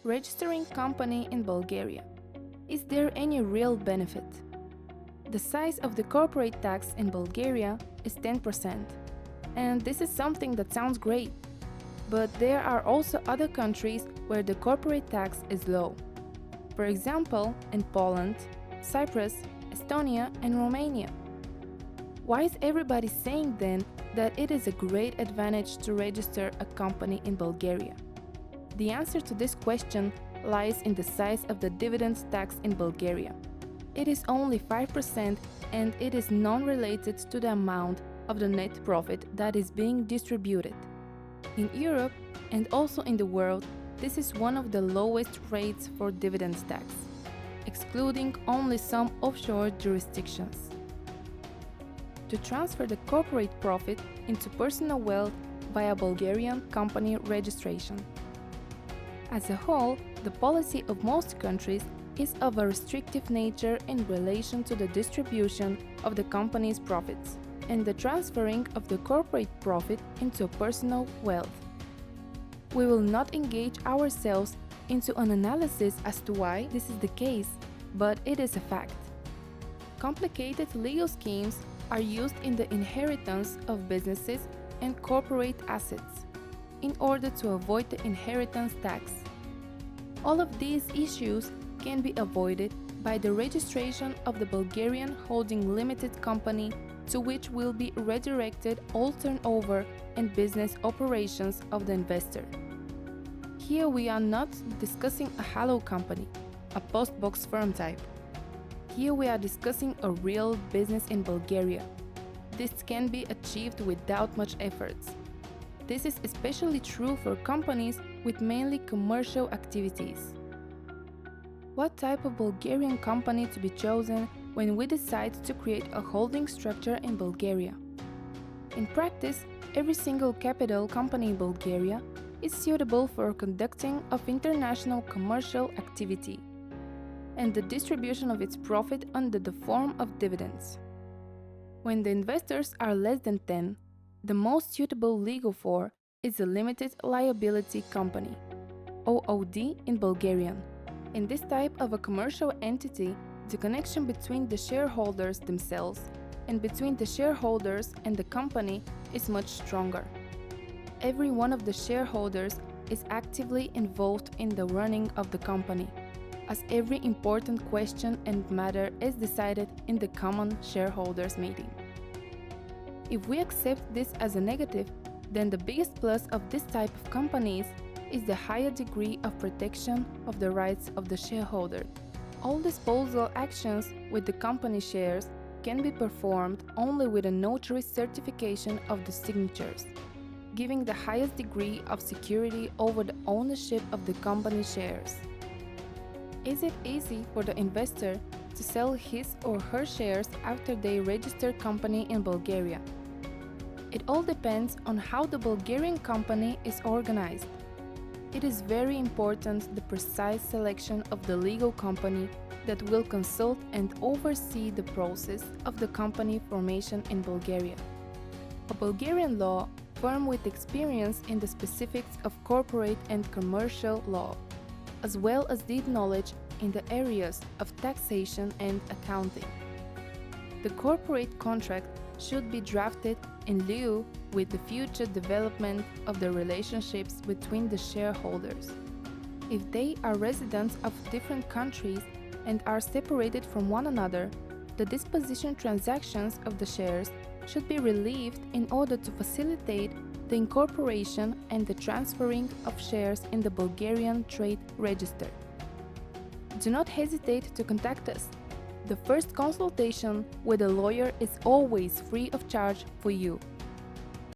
Registering company in Bulgaria. Is there any real benefit? The size of the corporate tax in Bulgaria is 10%, and this is something that sounds great. But there are also other countries where the corporate tax is low. For example, in Poland, Cyprus, Estonia, and Romania. Why is everybody saying then that it is a great advantage to register a company in Bulgaria? The answer to this question lies in the size of the dividend tax in Bulgaria. It is only 5% and it is non-related to the amount of the net profit that is being distributed. In Europe and also in the world, this is one of the lowest rates for dividend tax, excluding only some offshore jurisdictions. To transfer the corporate profit into personal wealth via Bulgarian company registration. As a whole, the policy of most countries is of a restrictive nature in relation to the distribution of the company's profits and the transferring of the corporate profit into personal wealth. We will not engage ourselves into an analysis as to why this is the case, but it is a fact. Complicated legal schemes are used in the inheritance of businesses and corporate assets in order to avoid the inheritance tax. All of these issues can be avoided by the registration of the Bulgarian Holding Limited Company, to which will be redirected all turnover and business operations of the investor. Here we are not discussing a hollow company, a post-box firm type. Here we are discussing a real business in Bulgaria. This can be achieved without much efforts. This is especially true for companies with mainly commercial activities. What type of Bulgarian company to be chosen when we decide to create a holding structure in Bulgaria? In practice, every single capital company in Bulgaria is suitable for conducting of international commercial activity and the distribution of its profit under the form of dividends. When the investors are less than 10, the most suitable legal form is a limited liability company, OOD in Bulgarian. In this type of a commercial entity, the connection between the shareholders themselves and between the shareholders and the company is much stronger. Every one of the shareholders is actively involved in the running of the company, as every important question and matter is decided in the common shareholders meeting. If we accept this as a negative, then the biggest plus of this type of companies is the higher degree of protection of the rights of the shareholder. All disposal actions with the company shares can be performed only with a notary certification of the signatures, giving the highest degree of security over the ownership of the company shares. Is it easy for the investor to sell his or her shares after they register company in Bulgaria? It all depends on how the Bulgarian company is organized. It is very important the precise selection of the legal company that will consult and oversee the process of the company formation in Bulgaria. A Bulgarian law firm with experience in the specifics of corporate and commercial law, as well as deep knowledge in the areas of taxation and accounting. The corporate contract should be drafted in lieu with the future development of the relationships between the shareholders. If they are residents of different countries and are separated from one another, the disposition transactions of the shares should be relieved in order to facilitate the incorporation and the transferring of shares in the Bulgarian Trade Register. Do not hesitate to contact us. The first consultation with a lawyer is always free of charge for you.